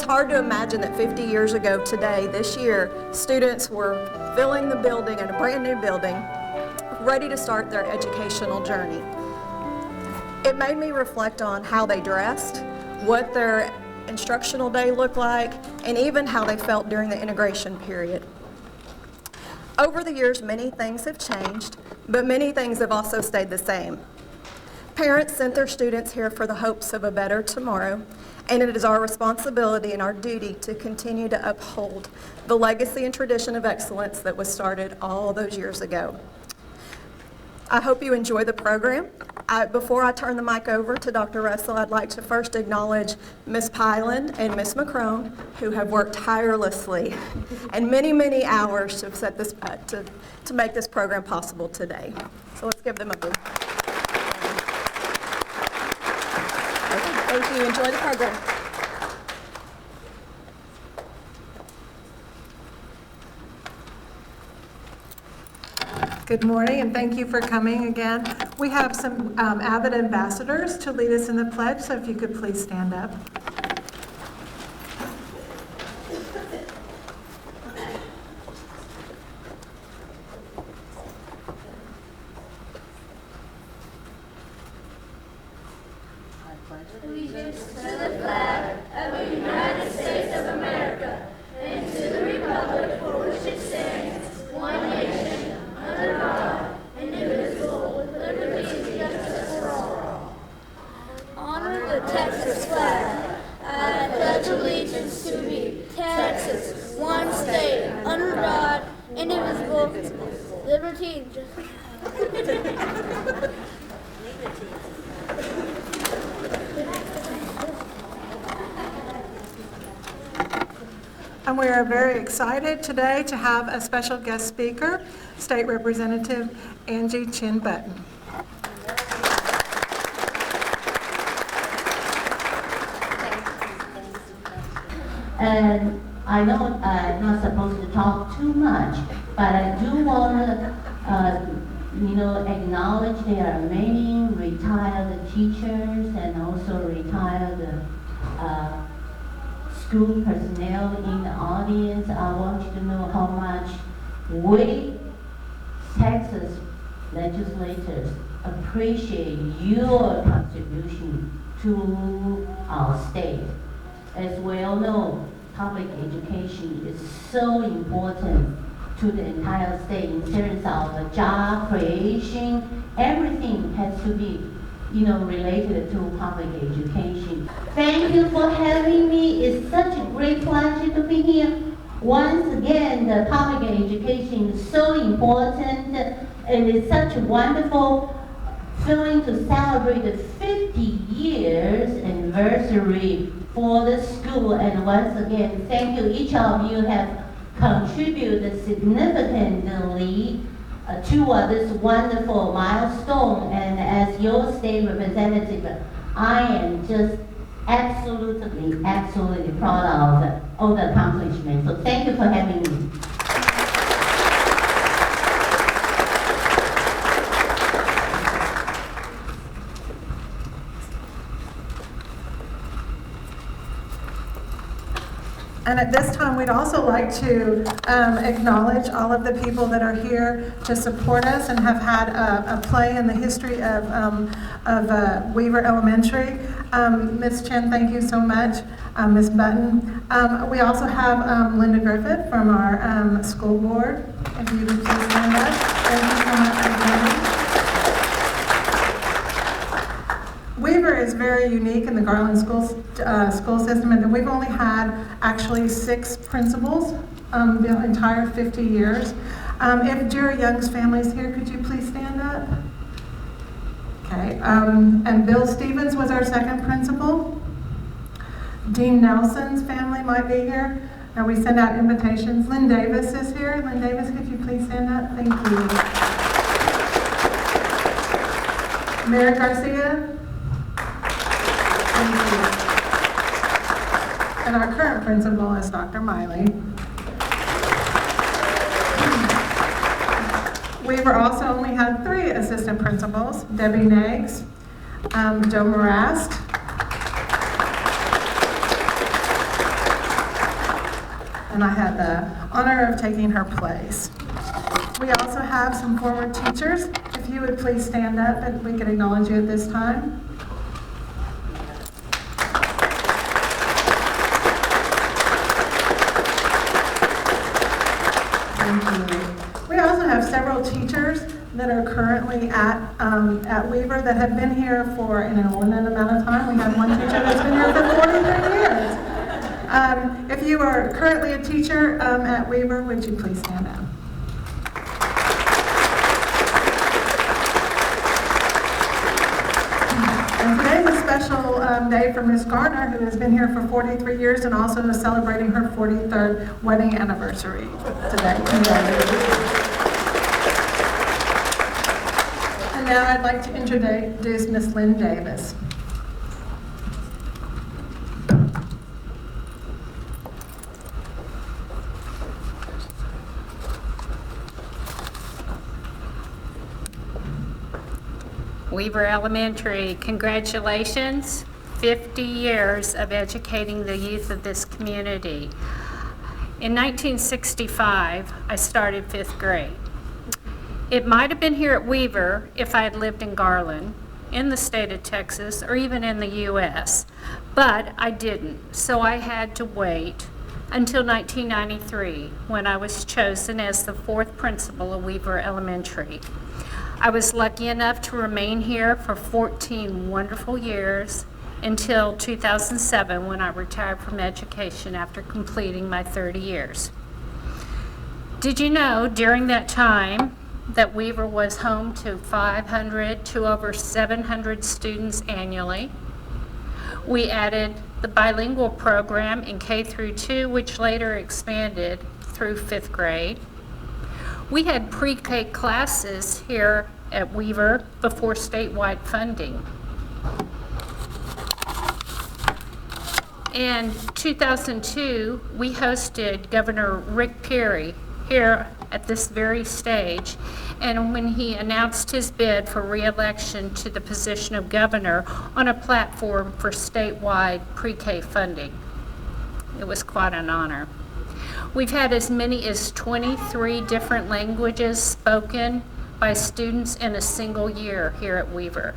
It's hard to imagine that 50 years ago today, this year, students were filling the building in a brand new building, ready to start their educational journey. It made me reflect on how they dressed, what their instructional day looked like, and even how they felt during the integration period. Over the years, many things have changed, but many things have also stayed the same. Parents sent their students here for the hopes of a better tomorrow, and it is our responsibility and our duty to continue to uphold the legacy and tradition of excellence that was started all those years ago. I hope you enjoy the program. Before I turn the mic over to Dr. Russell, I'd like to first acknowledge Ms. Pyland and Ms. McCrone, who have worked tirelessly and many, many hours to set this to make this program possible today. So let's give them a big. Thank you. Enjoy the program. Good morning, and thank you for coming again. We have some avid ambassadors to lead us in the pledge, so if you could please stand up. Allegiance to the flag of the United States of America and to the republic for which it stands, one nation, under God, indivisible, with liberty and justice for all. Honor the Texas flag. I pledge allegiance to thee, Texas, one state, under God, indivisible, liberty and justice. And we are very excited today to have a special guest speaker, State Representative Angie Chin Button. And I know I'm not supposed to talk too much, but I do want to, acknowledge there are many retired teachers and also retired school personnel in the audience. I want you to know how much we, Texas legislators, appreciate your contribution to our state. As we all know, public education is so important to the entire state in terms of job creation. Everything has to be related to public education. Thank you for having me. It's such a great pleasure to be here. Once again, the public education is so important, and it's such a wonderful feeling to celebrate the 50 years anniversary for the school. And once again, thank you. Each of you have contributed significantly to this wonderful milestone, and as your state representative, I am just absolutely proud of all the accomplishments. So thank you for having me. And at this time, we'd also like to acknowledge all of the people that are here to support us and have had a play in the history of Weaver Elementary. Ms. Chen, thank you so much. Ms. Button. We also have Linda Griffith from our school board. If you would please stand up. Thank you so much for coming. Weaver is very unique in the Garland school system, and we've only had actually 6 principals the entire 50 years. If Jerry Young's family is here, could you please stand up? Okay, and Bill Stevens was our 2nd principal. Dean Nelson's family might be here. And we send out invitations. Lynn Davis is here. Lynn Davis, could you please stand up? Thank you. Mayor Garcia. Thank you. And our current principal is Dr. Miley. Weaver also only had 3 assistant principals, Debbie Nags, Joe Marast, and I had the honor of taking her place. We also have some former teachers. If you would please stand up and we can acknowledge you at this time. Thank you. We also have several teachers that are currently at Weaver that have been here for an inordinate amount of time. We have one teacher that's been here for 43 years. If you are currently a teacher at Weaver, would you please stand up? And today's a special day for Ms. Garner, who has been here for 43 years and also is celebrating her 43rd wedding anniversary today. And now I'd like to introduce Ms. Lynn Davis. Weaver Elementary, congratulations. 50 years of educating the youth of this community. In 1965, I started 5th grade. It might have been here at Weaver if I had lived in Garland, in the state of Texas, or even in the U.S., but I didn't, so I had to wait until 1993 when I was chosen as the 4th principal of Weaver Elementary. I was lucky enough to remain here for 14 wonderful years until 2007 when I retired from education after completing my 30 years. Did you know during that time that Weaver was home to 500 to over 700 students annually? We added the bilingual program in K through 2, which later expanded through 5th grade. We had pre-K classes here at Weaver before statewide funding. In 2002, we hosted Governor Rick Perry here at this very stage, and when he announced his bid for re-election to the position of governor on a platform for statewide pre-K funding. It was quite an honor. We've had as many as 23 different languages spoken by students in a single year here at Weaver.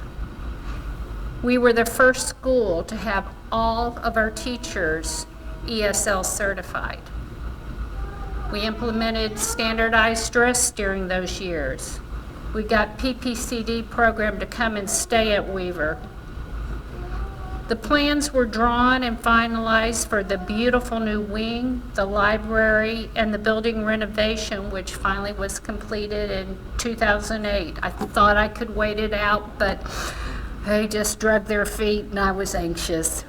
We were the first school to have all of our teachers ESL certified. We implemented standardized dress during those years. We got PPCD program to come and stay at Weaver. The plans were drawn and finalized for the beautiful new wing, the library, and the building renovation, which finally was completed in 2008. I thought I could wait it out, but they just dragged their feet and I was anxious.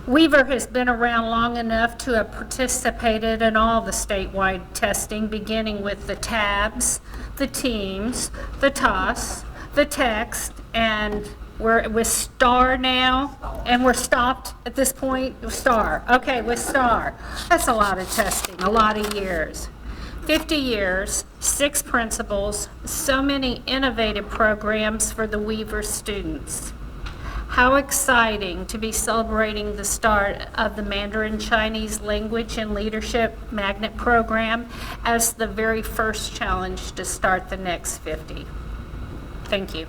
Weaver has been around long enough to have participated in all the statewide testing, beginning with the tabs, the teams, the toss, the text, and we're with STAR now, and we're stopped at this point with STAR. Okay, with STAR. That's a lot of testing, a lot of years. 50 years, 6 principals, so many innovative programs for the Weaver students. How exciting to be celebrating the start of the Mandarin Chinese Language and Leadership Magnet Program as the very first challenge to start the next 50. Thank you.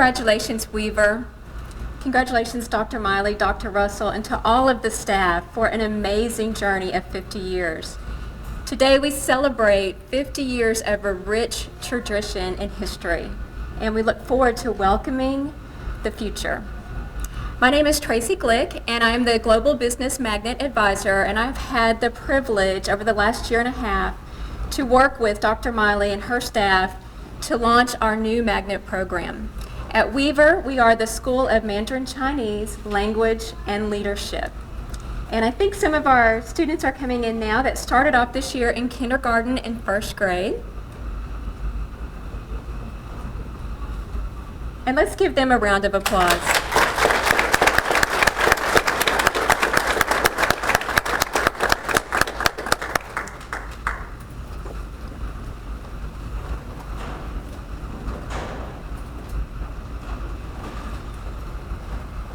Congratulations, Weaver. Congratulations, Dr. Miley, Dr. Russell, and to all of the staff for an amazing journey of 50 years. Today we celebrate 50 years of a rich tradition and history, and we look forward to welcoming the future. My name is Tracy Glick, and I am the Global Business Magnet Advisor, and I've had the privilege over the last year and a half to work with Dr. Miley and her staff to launch our new magnet program. At Weaver, we are the School of Mandarin Chinese Language and Leadership. And I think some of our students are coming in now that started off this year in kindergarten and first grade. And let's give them a round of applause.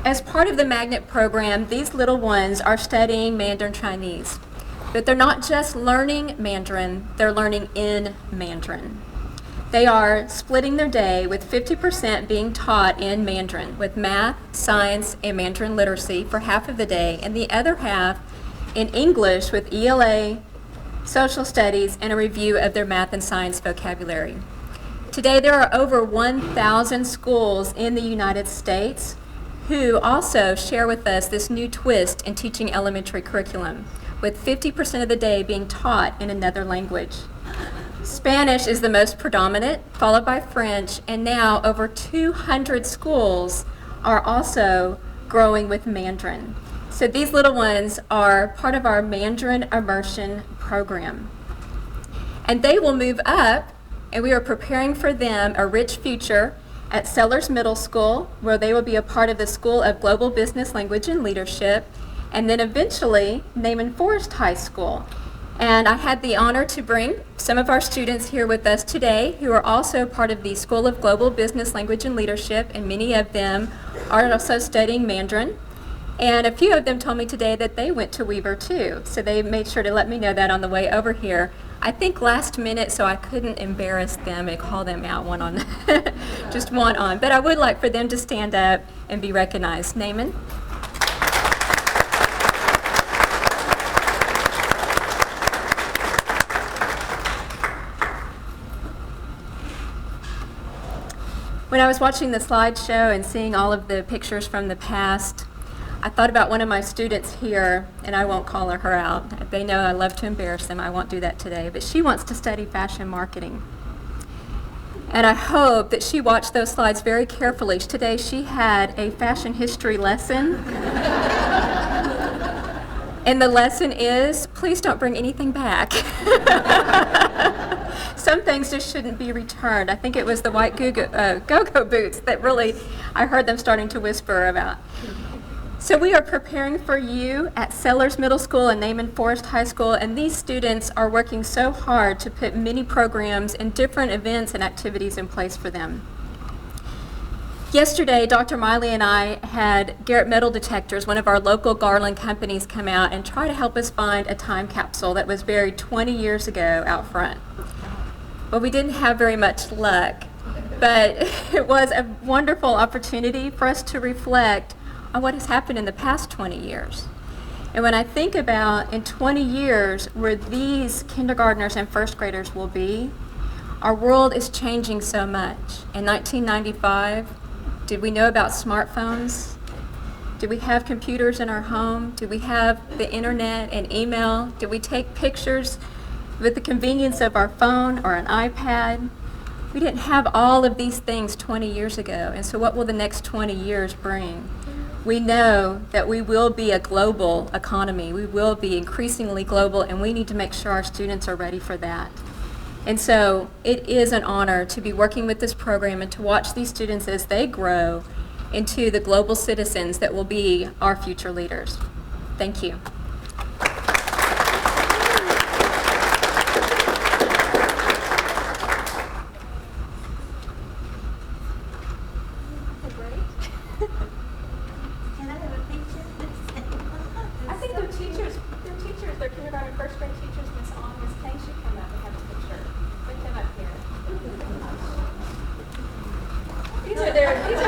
As part of the magnet program, these little ones are studying Mandarin Chinese. But they're not just learning Mandarin, they're learning in Mandarin. They are splitting their day with 50% being taught in Mandarin, with math, science, and Mandarin literacy for half of the day, and the other half in English with ELA, social studies, and a review of their math and science vocabulary. Today there are over 1,000 schools in the United States who also share with us this new twist in teaching elementary curriculum, with 50% of the day being taught in another language. Spanish is the most predominant, followed by French, and now over 200 schools are also growing with Mandarin. So these little ones are part of our Mandarin immersion program. And they will move up, and we are preparing for them a rich future at Sellers Middle School, where they will be a part of the School of Global Business Language and Leadership, and then eventually Naaman Forest High School. And I had the honor to bring some of our students here with us today who are also part of the School of Global Business Language and Leadership, and many of them are also studying Mandarin. And a few of them told me today that they went to Weaver too, so they made sure to let me know that on the way over here. I think last minute, so I couldn't embarrass them and call them out one on, just one on. But I would like for them to stand up and be recognized. Naaman? When I was watching the slideshow and seeing all of the pictures from the past, I thought about one of my students here, and I won't call her out. They know I love to embarrass them. I won't do that today. But she wants to study fashion marketing. And I hope that she watched those slides very carefully. Today she had a fashion history lesson. And the lesson is, please don't bring anything back. Some things just shouldn't be returned. I think it was the white go-go boots that really, I heard them starting to whisper about. So we are preparing for you at Sellers Middle School and Naaman Forest High School, and these students are working so hard to put many programs and different events and activities in place for them. Yesterday, Dr. Miley and I had Garrett Metal Detectors, one of our local Garland companies, come out and try to help us find a time capsule that was buried 20 years ago out front. Well, we didn't have very much luck, but it was a wonderful opportunity for us to reflect on what has happened in the past 20 years. And when I think about in 20 years where these kindergartners and first graders will be, our world is changing so much. In 1995, did we know about smartphones? Did we have computers in our home? Did we have the internet and email? Did we take pictures with the convenience of our phone or an iPad? We didn't have all of these things 20 years ago. And so what will the next 20 years bring? We know that we will be a global economy. We will be increasingly global, and we need to make sure our students are ready for that. And so it is an honor to be working with this program and to watch these students as they grow into the global citizens that will be our future leaders. Thank you. Their kindergarten, first grade teachers, Miss On, Miss Kane should come up and have a picture. Bring them up here. These are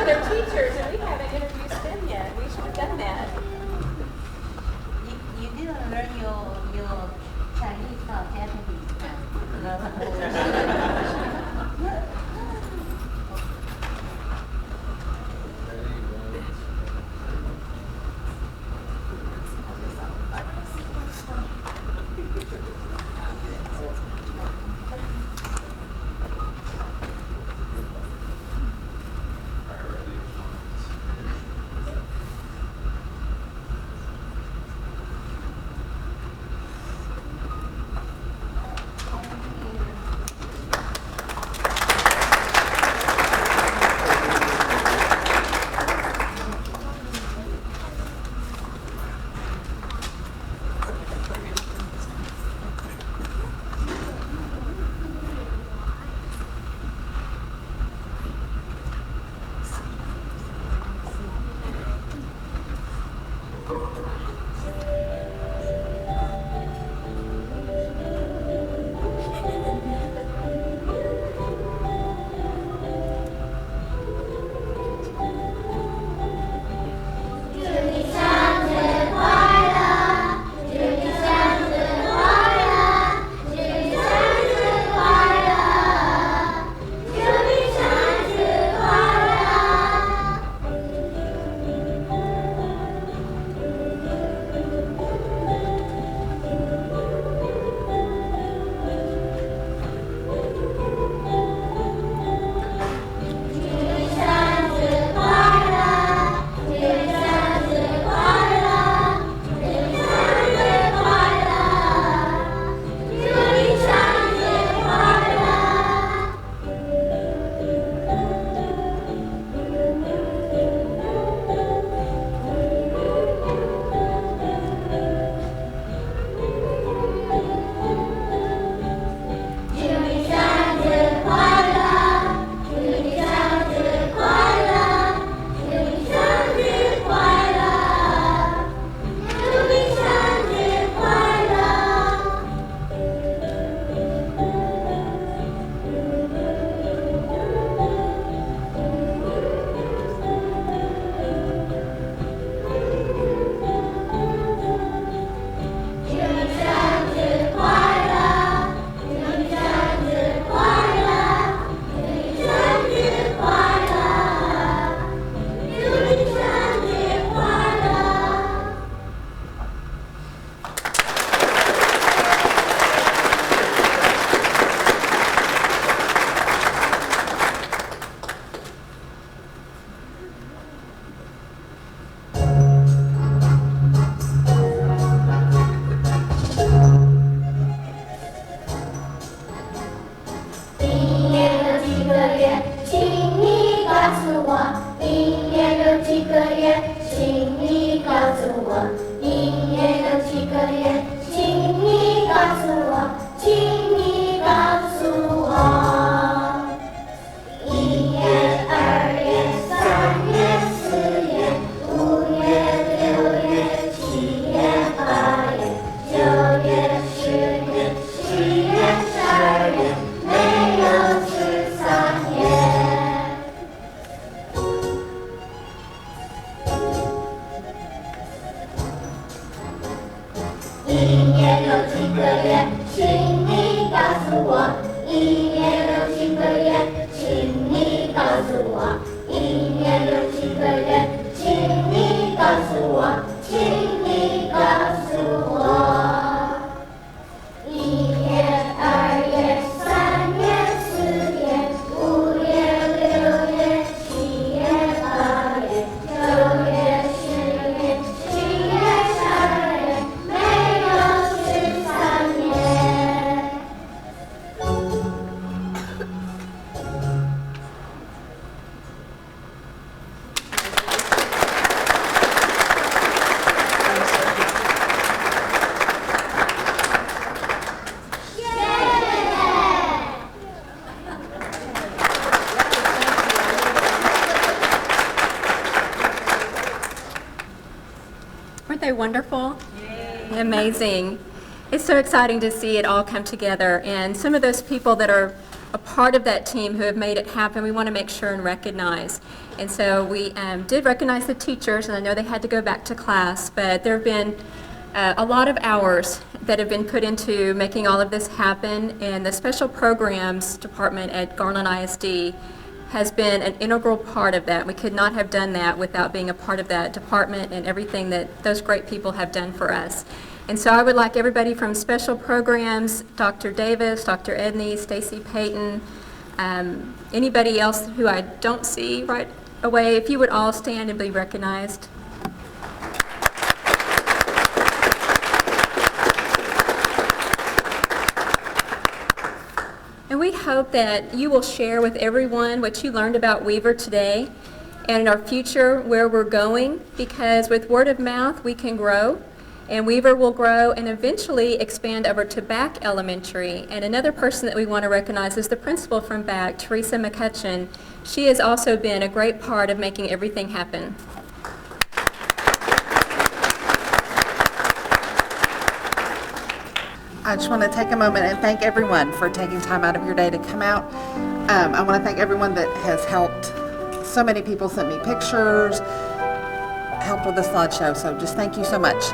音乐流行歌乐，请你告诉我。音乐流行歌乐，请你告诉我。音乐流行歌乐，请你告诉我，请你告诉我。1月、2月、3月、4月、5月、6月、7月、8月、9月、10月、11月、12月，没有13月。Weren't they wonderful? Amazing. It's so exciting to see it all come together, and some of those people that are a part of that team who have made it happen, we want to make sure and recognize. And so we did recognize the teachers, and I know they had to go back to class, but there have been a lot of hours that have been put into making all of this happen, and the special programs department at Garland ISD has been an integral part of that. We could not have done that without being a part of that department and everything that those great people have done for us. And so I would like everybody from special programs, Dr. Davis, Dr. Edney, Stacy Payton, anybody else who I don't see right away, if you would all stand and be recognized. And we hope that you will share with everyone what you learned about Weaver today and in our future where we're going, because with word of mouth we can grow, and Weaver will grow and eventually expand over to Back Elementary. And another person that we want to recognize is the principal from Back, Teresa McCutcheon. She has also been a great part of making everything happen. I just want to take a moment and thank everyone for taking time out of your day to come out. I want to thank everyone that has helped. So many people sent me pictures, helped with the slideshow, so just thank you so much.